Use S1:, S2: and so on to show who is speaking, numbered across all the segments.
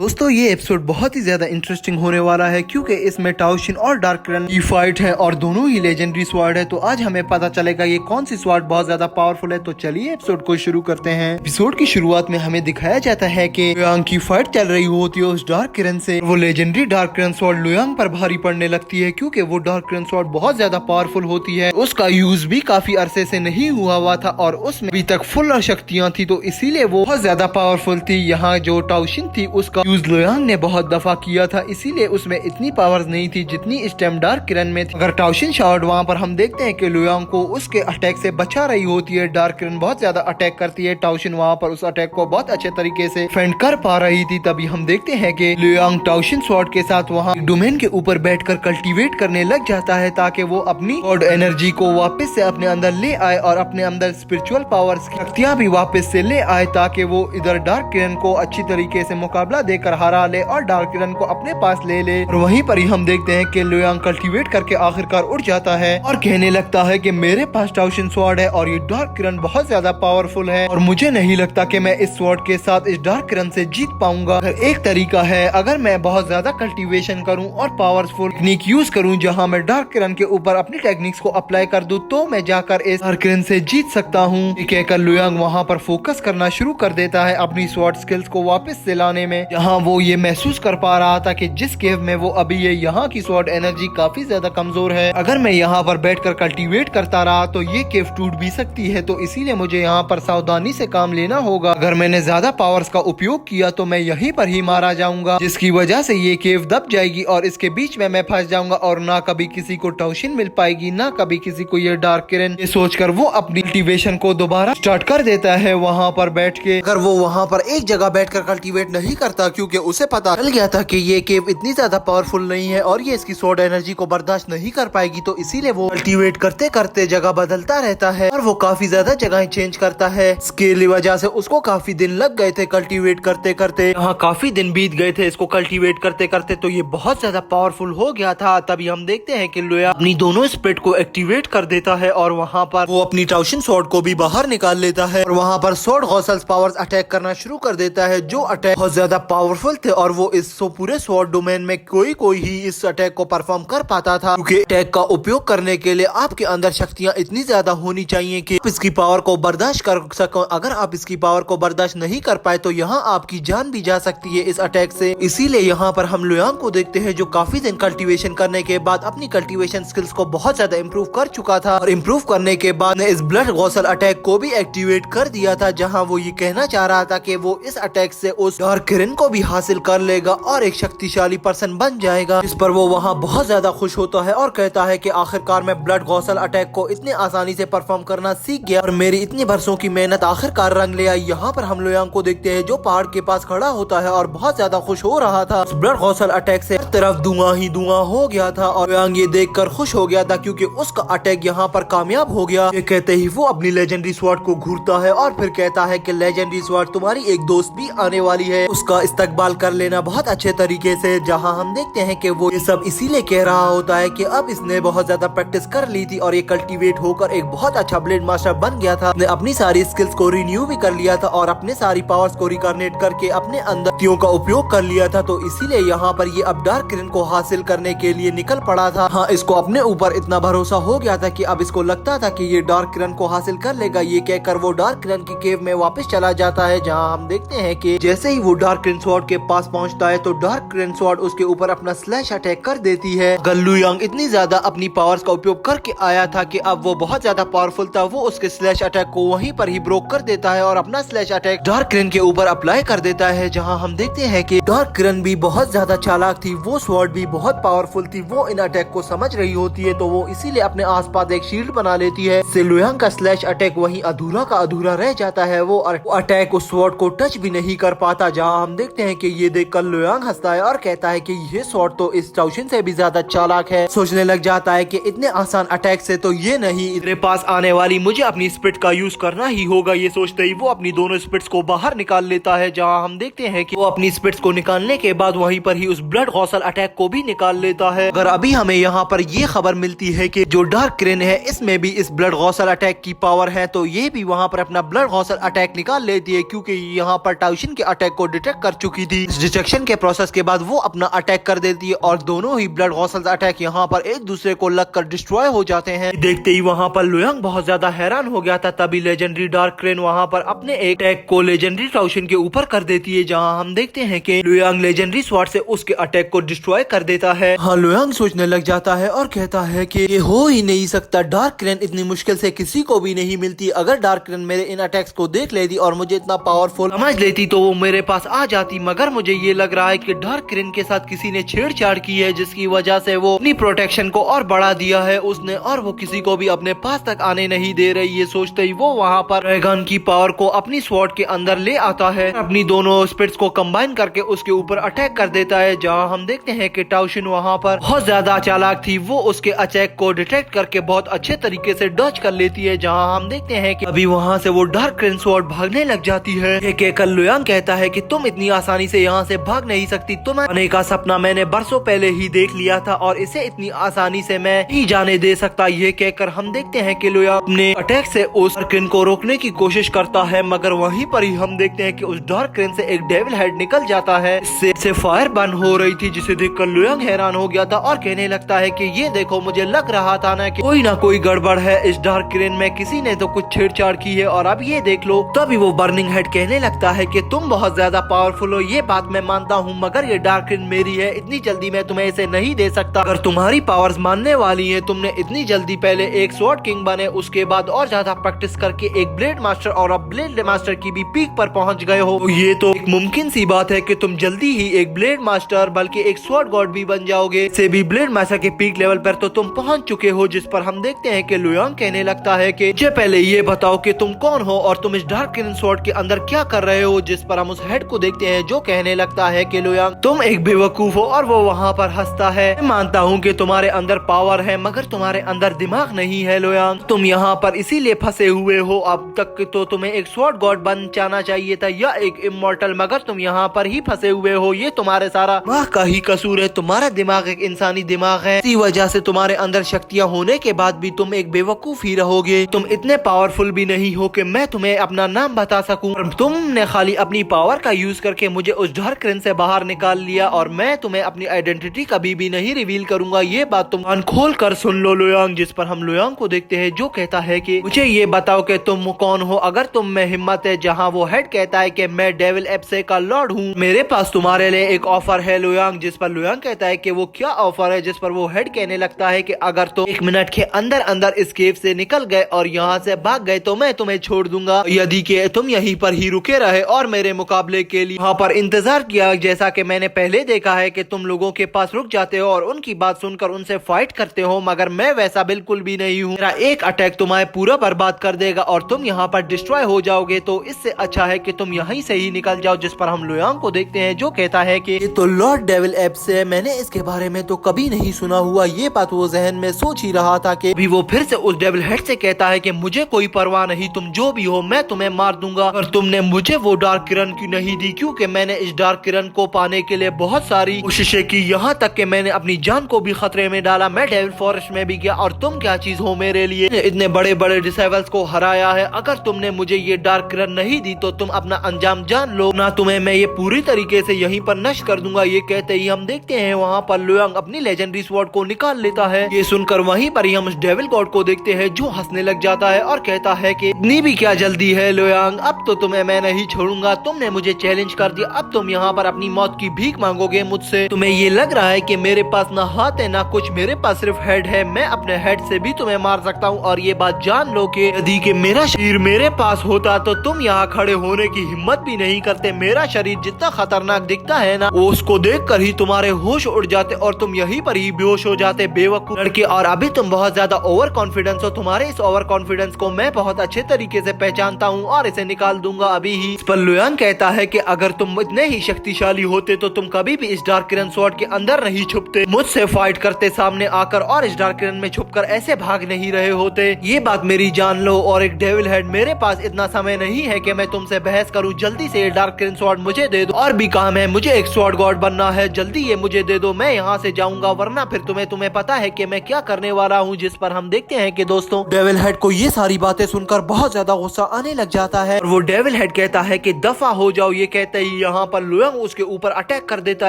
S1: दोस्तों ये एपिसोड बहुत ही ज्यादा इंटरेस्टिंग होने वाला है क्योंकि इसमें टाओशिन और डार्क किरण की फाइट है और दोनों ही लेजेंडरी स्वॉर्ड है। तो आज हमें पता चलेगा ये कौन सी स्वॉर्ड बहुत ज्यादा पावरफुल है। तो चलिए एपिसोड को शुरू करते हैं। एपिसोड की शुरुआत में हमें दिखाया जाता है कि लुयांग की फाइट चल रही होती है उस डार्क किरण से। वो लेजेंडरी डार्क किरण स्वॉर्ड लुयांग पर भारी पड़ने लगती है क्योंकि वो डार्क किरण स्वॉर्ड बहुत ज्यादा पावरफुल होती है। उसका यूज भी काफी अरसे से नहीं हुआ था और उसमें अभी तक फुल शक्तियाँ थी, तो इसीलिए वो बहुत ज्यादा पावरफुल थी। यहाँ जो टाओशिन थी उसका यूज लुयांग ने बहुत दफा किया था, इसीलिए उसमें इतनी पावर्स नहीं थी जितनी इस टाइम डार्क किरण में थी। अगर टाओशिन शॉर्ड वहाँ पर हम देखते हैं कि लुयांग को उसके अटैक से बचा रही होती है। डार्क किरण बहुत ज्यादा अटैक करती है, टाओशिन वहाँ पर उस अटैक को बहुत अच्छे तरीके से फेंड कर पा रही थी। तभी हम देखते हैं कि लुयांग टाओशिन स्वॉर्ड के साथ वहाँ डोमेन के ऊपर बैठकर कल्टीवेट करने लग जाता है ताकि वो अपनी गॉड एनर्जी को वापस से अपने अंदर ले आए और अपने अंदर स्पिरिचुअल पावर्स की शक्तियाँ भी वापस से ले आए ताकि वो इधर डार्क किरण को अच्छी तरीके से मुकाबला देकर हरा ले और डार्क किरण को अपने पास ले ले। और वहीं पर ही हम देखते हैं कि लुयांग कल्टीवेट करके आखिरकार उठ जाता है और कहने लगता है कि मेरे पास टाओशिन स्वॉर्ड है और ये डार्क किरण बहुत ज्यादा पावरफुल है और मुझे नहीं लगता कि मैं इस स्वॉर्ड के साथ इस डार्क किरण से जीत पाऊंगा। एक तरीका है, अगर मैं बहुत ज्यादा कल्टीवेशन करूं और पावरफुल टेक्निक यूज करूं जहां मैं डार्क किरण के ऊपर अपनी टेक्निक्स को अप्लाई कर दूं तो मैं जाकर इस डार्क किरण से जीत सकता हूं। ये कहकर लुयांग वहां पर फोकस करना शुरू कर देता है अपनी स्वॉर्ड स्किल्स को वापस से लाने में। जहां वो ये महसूस कर पा रहा था कि जिस केव में वो अभी है यहाँ की स्वॉर्ड एनर्जी काफी ज्यादा कमजोर है। अगर मैं यहाँ पर बैठकर कल्टीवेट करता रहा तो ये केव टूट भी सकती है, तो इसीलिए मुझे यहाँ पर सावधानी से काम लेना होगा। अगर मैंने ज्यादा पावर्स का उपयोग किया तो मैं यहीं पर ही मारा जाऊंगा, जिसकी वजह से ये केव दब जाएगी और इसके बीच में मैं फंस जाऊंगा और ना कभी किसी को टाओशिन मिल पाएगी ना कभी किसी को ये डार्क किरण। ये सोचकर वो अपनी कल्टीवेशन को दोबारा स्टार्ट कर देता है वहाँ पर बैठ के। अगर वो वहाँ पर एक जगह बैठकर कल्टीवेट नहीं करता क्योंकि उसे पता चल गया था कि ये केव इतनी ज्यादा पावरफुल नहीं है और ये इसकी स्वॉर्ड एनर्जी को बर्दाश्त नहीं कर पाएगी, तो इसीलिए वो कल्टीवेट करते करते जगह बदलता रहता है और वो काफी ज्यादा जगह चेंज करता है। इसकी वजह से उसको काफी दिन लग गए थे कल्टीवेट करते करते। यहाँ काफी दिन बीत गए थे इसको कल्टीवेट करते करते, तो ये बहुत ज्यादा पावरफुल हो गया था। तभी हम देखते हैं कि लुयांग अपनी दोनों स्पिरिट को एक्टिवेट कर देता है और वहाँ पर वो अपनी टाओशिन स्वॉर्ड को भी बाहर निकाल लेता है और वहाँ पर स्वॉर्ड गॉसल्स पावर्स अटैक करना शुरू कर देता है, जो अटैक बहुत ज्यादा पावरफुल थे और वो इस पूरे स्वॉर्ड डोमेन में कोई ही इस अटैक को परफॉर्म कर पाता था। क्योंकि अटैक का उपयोग करने के लिए आपके अंदर शक्तियाँ इतनी ज्यादा होनी चाहिए कि आप इसकी पावर को बर्दाश्त कर सको। अगर आप इसकी पावर को बर्दाश्त नहीं कर पाए तो यहाँ आपकी जान भी जा सकती है इस अटैक से। इसीलिए यहाँ पर हम लुयांग को देखते हैं जो काफी दिन कल्टीवेशन करने के बाद अपनी कल्टीवेशन स्किल्स को बहुत ज्यादा इम्प्रूव कर चुका था और इम्प्रूव करने के बाद ने इस ब्लड गॉसल अटैक को भी एक्टिवेट कर दिया था, जहाँ वो ये कहना चाह रहा था कि वो इस अटैक से उस डार्क किरण को भी हासिल कर लेगा और एक शक्तिशाली पर्सन बन जाएगा। इस पर वो वहाँ बहुत ज्यादा खुश होता है और कहता है कि आखिरकार मैं ब्लड गॉसल अटैक को इतनी आसानी से परफॉर्म करना सीख गया और मेरी इतनी बरसों की मेहनत आखिरकार रंग ले आई। यहाँ पर हम लुयांग को देखते हैं जो पहाड़ के पास खड़ा होता है और बहुत ज्यादा खुश हो रहा था। ब्लड गॉसल अटैक से हर तरफ धुआं ही धुआं हो गया था और लुयांग ये देखकर खुश हो गया था क्योंकि उसका अटैक यहाँ पर कामयाब हो गया। ये कहते ही वो अपनी लेजेंडरी स्वॉर्ड को घूरता है और फिर कहता है कि लेजेंडरी स्वॉर्ड तुम्हारी एक दोस्त भी आने वाली है, उसका इस्तकबाल कर लेना बहुत अच्छे तरीके से। जहाँ हम देखते हैं कि वो ये सब इसीलिए कह रहा होता है कि अब इसने बहुत ज्यादा प्रैक्टिस कर ली थी और ये कल्टीवेट होकर एक बहुत अच्छा ब्लेड मास्टर बन गया था। उसने अपनी सारी स्किल्स को रिन्यू भी कर लिया था और अपने सारी पावर्स को रिकॉर्डिनेट करके अपने अंदर शक्तियों का उपयोग कर लिया था, तो इसीलिए यहाँ पर ये अब डार्क किरण को हासिल करने के लिए निकल पड़ा था। हाँ, इसको अपने ऊपर इतना भरोसा हो गया था कि अब इसको लगता था कि ये डार्क किरण को हासिल कर लेगा। ये कहकर वो डार्क किरण की केव में वापस चला जाता है, जहाँ हम देखते हैं कि जैसे ही वो डार्क किरण स्वॉर्ड के पास पहुँचता है तो डार्क किरण स्वॉर्ड उसके ऊपर अपना स्लैश अटैक कर देती है। लुयांग इतनी ज्यादा अपनी पावर्स का उपयोग करके आया था कि अब वो बहुत ज्यादा पावरफुल था। वो उसके स्लैश अटैक को वहीं पर ही ब्रोक कर देता है और अपना स्लैश अटैक डार्क किरण के ऊपर अप्लाई कर देता है, जहां हम देखते हैं कि डार्क किरण भी बहुत ज्यादा चालाक थी, वो स्वॉर्ड भी बहुत पावरफुल थी। वो इन अटैक को समझ रही होती है तो वो इसीलिए अपने आसपास एक शील्ड बना लेती है। इससे लुयांग का स्लैश अटैक वहीं अधूरा का अधूरा रह जाता है। वो अटैक उस स्वॉर्ड को टच भी नहीं कर पाता, जहाँ हम देखते हैं कि ये देखकर लुयांग हंसता है और कहता है कि ये स्वॉर्ड तो इस टाओशिन से भी ज्यादा चालाक है। सोचने लग जाता है कि इतने आसान अटैक से तो ये नहीं मेरे पास आने वाली, मुझे अपनी स्पिरिट का यूज करना ही होगा। ये सोचते ही वो अपनी दोनों स्पिरिट्स को बाहर निकाल लेता है, जहाँ हम देखते हैं कि वो अपनी स्पिरिट्स को निकालने के बाद वहीं पर ही उस ब्लड गॉसल अटैक को भी निकाल लेता है। अगर अभी हमें यहाँ पर ये खबर मिलती है कि जो डार्क किरण है इसमें भी इस ब्लड गॉसल अटैक की पावर है, तो ये भी वहाँ पर अपना ब्लड गॉसल अटैक निकाल लेती है क्योंकि यहाँ पर टाओशिन के अटैक को डिटेक्ट कर चुकी चुकी थी। डिस्ट्रक्शन के प्रोसेस के बाद वो अपना अटैक कर देती है और दोनों ही ब्लड वेसल्स अटैक यहाँ पर एक दूसरे को लगकर डिस्ट्रॉय हो जाते हैं। देखते ही वहाँ पर लुयांग बहुत ज्यादा हैरान हो गया था। तभी लेजेंडरी डार्क क्रेन वहाँ पर अपने एक अटैक को लेजेंडरी टाओशिन के ऊपर कर देती है, जहाँ हम देखते हैं कि लुयांग लेजेंडरी स्वॉर्ड से उसके अटैक को डिस्ट्रॉय कर देता है। हाँ, लुयांग सोचने लग जाता है और कहता है कि ये हो ही नहीं सकता, डार्क क्रेन इतनी मुश्किल से किसी को भी नहीं मिलती। अगर डार्क क्रेन मेरे इन अटैक्स को देख लेती और मुझे इतना पावरफुल समझ लेती तो वो मेरे पास आ जाती, मगर मुझे ये लग रहा है कि डार्क क्रेन के साथ किसी ने छेड़छाड़ की है, जिसकी वजह से वो अपनी प्रोटेक्शन को और बढ़ा दिया है उसने, और वो किसी को भी अपने पास तक आने नहीं दे रही है। सोचते ही वो वहाँ पर ड्रैगन की पावर को अपनी स्वॉर्ड के अंदर ले आता है, अपनी दोनों स्पिरिट्स को कंबाइन करके उसके ऊपर अटैक कर देता है। जहाँ हम देखते हैं कि टाओशिन वहाँ पर बहुत ज्यादा चालाक थी, वो उसके अटैक को डिटेक्ट करके बहुत अच्छे तरीके से डॉज कर लेती है। जहाँ हम देखते हैं कि अभी वहाँ से वो डार्क क्रेन स्वॉर्ड भागने लग जाती है। ये कहकर लुयांग कहता है कि तुम इतनी आसानी से यहाँ से भाग नहीं सकती, तुम्हें का सपना मैंने बरसों पहले ही देख लिया था और इसे इतनी आसानी से मैं नहीं जाने दे सकता। ये कहकर हम देखते हैं कि लुयांग अपने अटैक से उस डार्क क्रेन को रोकने की कोशिश करता है, मगर वहीं पर ही हम देखते हैं कि उस डार्क क्रेन से एक डेविल हेड निकल जाता है। इससे फायर बर्न हो रही थी, जिसे देखकर लुयांग हैरान हो गया था और कहने लगता है कि ये देखो, मुझे लग रहा था ना कोई गड़बड़ है इस डार्क क्रेन में, किसी ने तो कुछ छेड़छाड़ की है और अब ये देख लो। तभी वो बर्निंग हेड कहने लगता है कि तुम बहुत ज्यादा पावरफुल हो, ये बात मैं मानता हूँ, मगर ये डार्क क्रेन मेरी है, इतनी जल्दी मैं तुम्हें इसे नहीं दे सकता। अगर तुम्हारी पावर्स मानने वाली है, तुमने इतनी जल्दी पहले एक स्वॉर्ड किंग बने, उसके बाद और ज्यादा प्रैक्टिस करके एक ब्लेड मास्टर और अब ब्लेड मास्टर की भी पीक पर पहुंच गए हो, ये तो एक मुमकिन सी बात है कि तुम जल्दी ही एक ब्लेड मास्टर बल्कि एक स्वॉर्ड गॉड भी बन जाओगे। से भी ब्लेड मास्टर के पीक लेवल पर तो तुम पहुंच चुके हो। जिस पर हम देखते हैं कि लुयांग कहने लगता है कि मुझे पहले ये बताओ कि तुम कौन हो और तुम इस डार्क क्रेन स्वॉर्ड के अंदर क्या कर रहे हो। जिस पर हम उस हेड को देखते हैं जो कहने लगता है कि लुयांग तुम एक बेवकूफ हो, और वो वहाँ पर हंसता है। मैं मानता हूँ कि तुम्हारे अंदर पावर है, मगर तुम्हारे अंदर दिमाग नहीं है लुयांग, तुम यहाँ पर इसीलिए फंसे हुए हो। अब तक तो तुम्हें एक स्वॉर्ड गॉड बन जाना चाहिए था या एक इमॉर्टल, मगर तुम यहाँ पर ही फंसे हुए हो। ये तुम्हारे सारा दिमाग का ही कसूर है, तुम्हारा दिमाग एक इंसानी दिमाग है, इसी वजह से तुम्हारे अंदर शक्तियाँ होने के बाद भी तुम एक बेवकूफ ही रहोगे। तुम इतने पावरफुल भी नहीं हो कि मैं तुम्हें अपना नाम बता सकूं, और तुमने खाली अपनी पावर का यूज करके मुझे उस डार्क क्रेन से बाहर निकाल लिया, और मैं तुम्हें अपनी आइडेंटिटी कभी भी नहीं रिवील करूंगा। ये बात तुम कान खोल कर सुन लो लुयांग। जिस पर हम लुयांग को देखते हैं जो कहता है कि मुझे ये बताओ कि तुम कौन हो, अगर तुम में हिम्मत है। जहाँ वो हेड कहता है कि मैं डेविल एप्से का लॉर्ड हूँ, मेरे पास तुम्हारे लिए एक ऑफर है लुयांग। जिस पर लुयांग कहता है कि वो क्या ऑफर है। जिस पर वो हेड कहने लगता है कि अगर तुम 1 मिनट के अंदर अंदर इस केव से निकल गए और यहाँ से भाग गए तो मैं तुम्हें छोड़ दूंगा, यदि कि तुम यहीं पर ही रुके रहे और मेरे मुकाबले के लिए वहाँ पर इंतजार किया, जैसा कि मैंने पहले देखा है कि तुम लोगों के पास रुक जाते हो और उनकी बात सुनकर उनसे फाइट करते हो, मगर मैं वैसा बिल्कुल भी नहीं हूँ। मेरा एक अटैक तुम्हें पूरा बर्बाद कर देगा और तुम यहाँ पर डिस्ट्रॉय हो जाओगे, तो इससे अच्छा है कि तुम यहीं से ही निकल जाओ। जिस पर हम लुयांग को देखते हैं जो कहता है कि ये तो लॉर्ड डेविल एप्स है, मैंने इसके बारे में तो कभी नहीं सुना हुआ। ये बात वो जहन में सोच ही रहा था कि अभी वो फिर से उस डेविल हेड से कहता है कि मुझे कोई परवाह नहीं, तुम जो भी हो मैं तुम्हें मार दूंगा, और तुमने मुझे वो डार्क किरण क्यों नहीं दी, क्योंकि मैंने इस डार्क किरण को पाने के लिए बहुत सारी कोशिशें की, यहाँ तक कि मैंने अपनी जान को भी खतरे में डाला। मैं डेविल फॉरेस्ट में भी गया, और तुम क्या चीज हो मेरे लिए, इतने बड़े बड़े डिसेबल्स को हराया है। अगर तुमने मुझे ये डार्क किरण नहीं दी तो तुम अपना अंजाम जान लो ना, तुम्हें मैं ये पूरी तरीके से यहीं पर नष्ट कर दूंगा। ये कहते ही हम देखते हैं वहाँ पर लुयांग अपनी लेजेंडरी स्वॉर्ड को निकाल लेता है। ये सुनकर वहीं पर ही हम उस डेविल गॉड को देखते हैं जो हंसने लग जाता है और कहता है कि इतनी भी क्या जल्दी है लुयांग, अब तो तुम्हें मैं नहीं छोड़ूंगा, तुमने मुझे चैलेंज कर दिया, अब तुम यहाँ पर अपनी मौत की भीख मांगोगे मुझसे। तुम्हें ये लग रहा है कि मेरे पास ना हाथ है ना कुछ, मेरे पास सिर्फ हेड है, मैं अपने हेड से भी तुम्हें मार सकता हूँ। और ये बात जान लो कि यदि कि मेरा शरीर मेरे पास होता तो तुम यहाँ खड़े होने की हिम्मत भी नहीं करते। मेरा शरीर जितना खतरनाक दिखता है ना, वो उसको देख कर ही तुम्हारे होश उड़ जाते और तुम यहीं पर ही बेहोश हो जाते बेवकूफ लड़के। और अभी तुम बहुत ज्यादा ओवर कॉन्फिडेंस हो, तुम्हारे इस ओवर कॉन्फिडेंस को मैं बहुत अच्छे तरीके से पहचानता हूँ और इसे निकाल दूंगा अभी ही। इस पर लुयांग कहता है कि अगर तुम इतने ही शक्तिशाली होते तो तुम कभी भी इस डार्क किरण स्वॉर्ड के अंदर नहीं छुपते, मुझसे फाइट करते सामने आकर, और इस डार्क किरण में छुपकर ऐसे भाग नहीं रहे होते। ये बात मेरी जान लो। और एक डेविल हेड, मेरे पास इतना समय नहीं है कि मैं तुमसे बहस करूं, जल्दी से ये डार्क किरण स्वॉर्ड मुझे दे दो। और भी काम है, मुझे एक स्वॉर्ड गॉड बनना है, जल्दी ये मुझे दे दो, मैं यहाँ से जाऊंगा, वरना फिर तुम्हें पता है कि मैं क्या करने वाला हूँ। जिस पर हम देखते हैं कि दोस्तों डेविल हेड को ये सारी बातें सुनकर बहुत ज्यादा गुस्सा आने लग जाता है और वो डेविल हेड कहता है कि दफा हो जाओ। ये कहते ही यहाँ पर लुयांग उसके ऊपर अटैक कर देता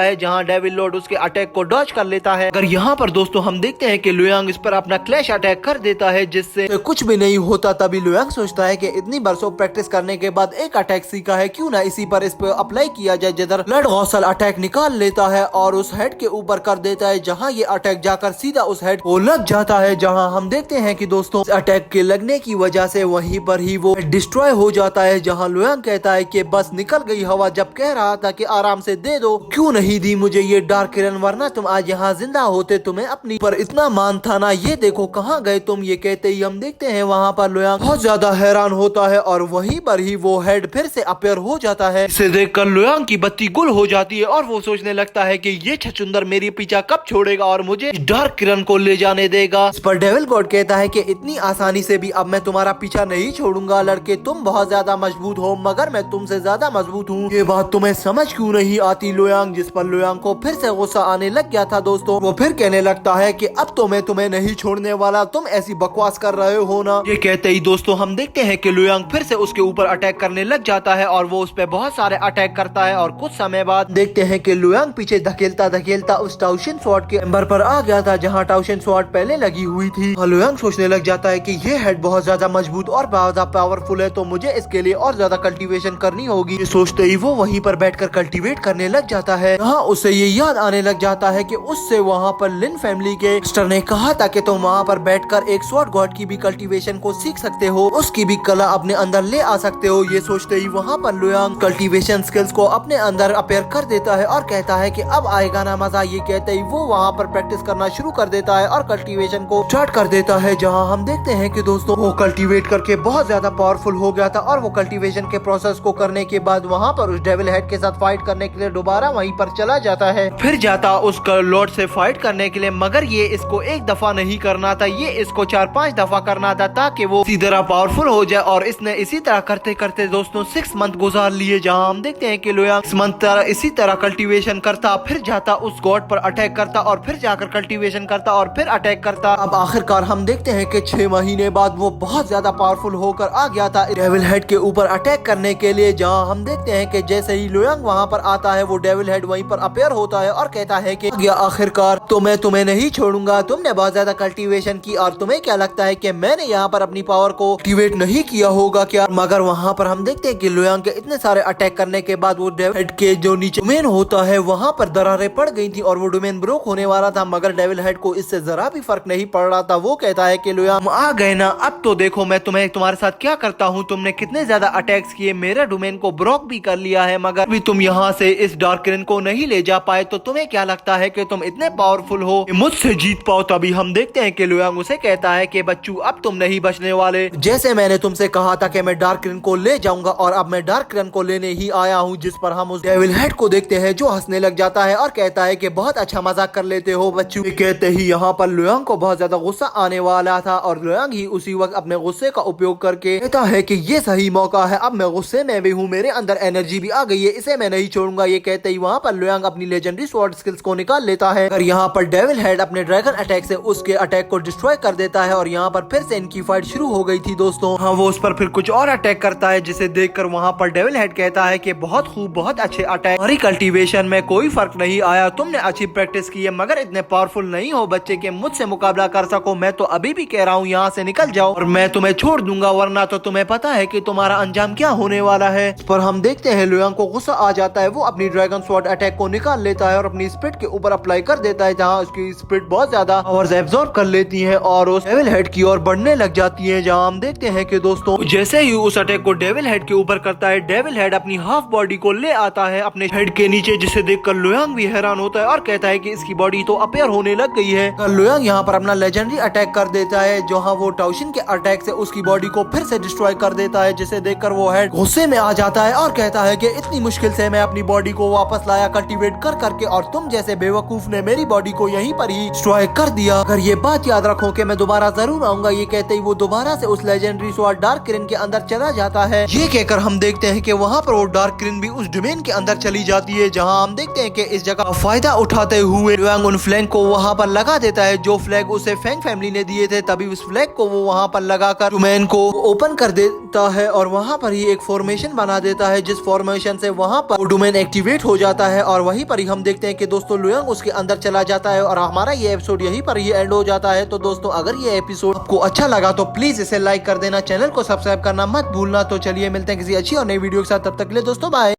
S1: है, जहाँ डेविल लॉर्ड उसके अटैक को डॉज कर लेता है। अगर यहाँ पर दोस्तों हम देखते हैं कि लुयांग इस पर अपना क्लैश अटैक कर देता है, जिससे कुछ भी नहीं होता। तभी लुयांग सोचता है कि इतनी बरसों प्रैक्टिस करने के बाद एक अटैक सीखा है, क्यों ना इसी पर इस पे अप्लाई किया जाए। जिधर ब्लड गौसल अटैक निकाल लेता है और उस हेड के ऊपर कर देता है, जहाँ ये अटैक जाकर सीधा उस हेड को लग जाता है। जहाँ हम देखते हैं कि दोस्तों अटैक के लगने की वजह से वहीं पर ही वो डिस्ट्रॉय हो जाता है। जहाँ लुयांग कहता है कि बस निकल गई हवा, जब कह रहा था कि आराम से दे दो, क्यों नहीं दी मुझे ये डार्क किरण, वरना तुम आज यहाँ जिंदा होते। तुम्हें अपनी पर इतना मान था ना, ये देखो कहाँ गए तुम। ये कहते ही हम देखते हैं वहाँ पर लुयांग बहुत ज्यादा हैरान होता है और वहीं पर ही वो हेड फिर से अपेयर हो जाता है। इसे देखकर लुयांग की बत्ती गुल हो जाती है और वो सोचने लगता है कि ये छछुंदर मेरी पीछा कब छोड़ेगा और मुझे डार्क किरण को ले जाने देगा। इस पर डेविल गॉड कहता है कि इतनी आसानी से भी अब मैं तुम्हारा पीछा नहीं छोड़ूंगा। लड़के तुम बहुत ज्यादा मजबूत हो, मगर मैं तुमसे ज्यादा मजबूत हूँ। ये बात तुम्हें समझ क्यों नहीं आती लुयांग। जिस पर लुयांग को फिर से गुस्सा आने लग गया था दोस्तों। वो फिर कहने लगता है कि अब तो मैं तुम्हें नहीं छोड़ने वाला, तुम ऐसी बकवास कर रहे हो ना। ये कहते ही दोस्तों हम देखते हैं कि लुयांग फिर से उसके ऊपर अटैक करने लग जाता है और वो उस पर बहुत सारे अटैक करता है। और कुछ समय बाद देखते हैं कि लुयांग पीछे धकेलता धकेलता उस टाउशिन स्वॉर्ड के एम्बर पर आ गया था, जहाँ टाउशिन स्वॉर्ड पहले लगी हुई थी। लुयांग सोचने लग जाता है कि ये हेड बहुत ज्यादा मजबूत और बहुत ज्यादा पावरफुल है, तो मुझे इसके लिए और ज्यादा कल्टीवेशन करनी होगी। ये सोचते ही वो वहीं पर बैठकर कल्टीवेट करने लग जाता है। हाँ, उसे ये याद आने लग जाता है कि उससे वहाँ पर लिन फैमिली के मिस्टर ने कहा था कि तुम वहाँ पर बैठकर एक स्वॉर्ड गॉड की भी कल्टीवेशन को सीख सकते हो, उसकी भी कला अपने अंदर ले आ सकते हो। ये सोचते ही वहाँ पर लुयांग कल्टीवेशन स्किल्स को अपने अंदर अपेयर कर देता है और कहता है कि अब आएगा ना मजा। ये कहते ही वो वहाँ पर प्रैक्टिस करना शुरू कर देता है और कल्टीवेशन को स्टार्ट कर देता है। जहाँ हम देखते हैं कि दोस्तों वो कल्टीवेट करके बहुत ज्यादा पावरफुल हो गया था और वो कल्टीवेशन के प्रोसेस को करने के बाद वहाँ पर उस डेविल हेड के साथ फाइट करने के लिए दोबारा वहीं पर चला जाता है। फिर जाता उस लॉर्ड से फाइट करने के लिए, मगर ये इसको एक दफा नहीं करना था, ये इसको 4-5 दफा करना था ताकि वो इसी तरह पावरफुल हो जाए। और इसने इसी तरह करते करते दोस्तों 6 मंथ गुजार लिए, जहाँ हम देखते हैं कि लुयांग 6 मंथ इसी तरह कल्टीवेशन करता, फिर जाता उस गॉड पर अटैक करता और फिर जाकर कल्टीवेशन करता और फिर अटैक करता। अब आखिरकार हम देखते हैं कि 6 महीने बाद वो बहुत ज्यादा पावरफुल होकर आ गया था डेविल हेड के ऊपर अटैक करने के लिए। जहाँ हम देखते हैं कि जैसे ही लुयांग वहाँ पर आता है, वो डेविल हेड वहीं पर अपेयर होता है और कहता है कि आखिरकार तो मैं तुम्हें नहीं छोड़ूंगा, तुमने बहुत ज्यादा कल्टीवेशन की और तुम्हें क्या लगता है कि मैंने यहाँ पर अपनी पावर को एक्टिवेट नहीं किया होगा क्या। मगर वहाँ पर हम देखते हैं कि लुयांग के इतने सारे अटैक करने के बाद वो डेविल हेड के जो नीचे डोमेन होता है वहाँ पर दरारें पड़ गई थी और वो डोमेन ब्रोक होने वाला था, मगर डेविल हेड को इससे जरा भी फर्क नहीं पड़ रहा था। वो कहता है कि लुयांग आ गए ना, अब तो देखो मैं तुम्हारे साथ क्या करता हूँ। तुमने कितने ज्यादा अटैक्स किए, मेरा डोमेन को ब्रोक भी कर लिया है, मगर भी तुम यहाँ से इस डार्क किरण को नहीं ले जा पाए। तो तुम्हें क्या लगता है कि तुम इतने पावरफुल हो मुझसे जीत पाओ। तभी हम देखते हैं कि लुयांग उसे कहता है कि बच्चू अब तुम नहीं बचने वाले, जैसे मैंने तुमसे कहा था कि मैं डार्क किरण को ले जाऊंगा और अब मैं डार्क किरण को लेने ही आया हूँ। जिस पर हम उस डेविल हेड को देखते हैं जो हंसने लग जाता है और कहता है कि बहुत अच्छा मजाक कर लेते हो बच्चू। कहते ही यहाँ पर लुयांग को बहुत ज्यादा गुस्सा आने वाला था और लुयांग ही उसी वक्त अपने गुस्से का उपयोग करके कहता है कि ये सही मौका है, अब मैं गुस्से में भी हूँ, मेरे अंदर एनर्जी भी आ गई है, इसे मैं नहीं छोड़ूंगा। ये कहते ही वहाँ पर लुयांग अपनी लेजेंडरी स्वॉर्ड स्किल्स को निकाल लेता है और यहाँ पर डेविल हेड अपने ड्रैगन अटैक से उसके अटैक को डिस्ट्रॉय कर देता है और यहाँ पर फिर से इनकी फाइट शुरू हो गई थी दोस्तों। हाँ, वो उस पर फिर कुछ और अटैक करता है, जिसे देखकर वहाँ पर डेविल हेड कहता है कि बहुत खूब, बहुत अच्छे अटैक, हमारी कल्टीवेशन में कोई फर्क नहीं आया, तुमने अच्छी प्रैक्टिस की है, मगर इतने पावरफुल नहीं हो बच्चे के मुझसे मुकाबला कर सको। मैं तो अभी भी कह रहा हूँ यहाँ से निकल जाओ और मैं तुम्हें छोड़ दूंगा, वरना तो तुम्हें पता है कि तुम्हारा अंजाम क्या होने वाला है। इस पर हम देखते हैं लुयांग को गुस्सा आ जाता है, वो अपनी ड्रैगन स्वॉर्ड अटैक को निकाल लेता है और अपनी स्पिरिट के ऊपर अप्लाई कर देता है, जहाँ उसकी स्पिरिट बहुत ज्यादा पावर्स एब्जॉर्ब कर लेती है और उस डेविल हेड की ओर बढ़ने लग जाती है। जहाँ हम देखते हैं कि दोस्तों जैसे ही उस अटैक को डेविल हेड के ऊपर करता है, डेविल हेड अपनी हाफ बॉडी को ले आता है अपने हेड के नीचे, जिसे देखकर लुयांग भी हैरान होता है और कहता है कि इसकी बॉडी तो अपेयर होने लग गई है। लुयांग यहाँ पर अपना लेजेंडरी अटैक कर देता है, जहाँ वो टाउशिन के अटैक से उसकी बॉडी को फिर से डिस्ट्रॉय कर देता है, जिसे देखकर वो हेड गुस्से में आ जाता है और कहता है कि इतनी मुश्किल से मैं अपनी बॉडी को वापस लाया कल्टीवेट कर करके, और तुम जैसे बेवकूफ ने मेरी बॉडी को यहीं पर ही डिस्ट्रॉय कर दिया। अगर ये बात याद रखो कि मैं दोबारा जरूर आऊंगा। ये कहते ही वो दोबारा से उस लेजेंडरी स्वॉर्ड डार्क किरण के अंदर चला जाता है। ये कहकर हम देखते हैं कि वहाँ पर वो डार्क किरण भी उस डोमेन के अंदर चली जाती है, जहाँ हम देखते हैं कि इस जगह का फायदा उठाते हुए लुयांग उन फ्लैग को वहाँ पर लगा देता है जो फ्लैग उसे फैंग फैमिली ने दिए थे। तभी उस फ्लैग को वो वहाँ पर लगाकर डोमेन को ओपन कर देता है और वहाँ पर ही एक फॉर्मेशन बना देता है, जिस फॉर्मेशन से वहाँ पर डोमेन एक्टिवेट हो जाता है और वहीं पर ही हम देखते हैं कि दोस्तों लुयांग उसके अंदर चला जाता है और हमारा ये एपिसोड यहीं पर ही एंड हो जाता है। तो दोस्तों अगर ये एपिसोड आपको अच्छा लगा तो प्लीज इसे लाइक कर देना, चैनल को सब्सक्राइब करना मत भूलना। तो चलिए मिलते हैं किसी अच्छी और नई वीडियो के साथ, तब तक के लिए दोस्तों बाय।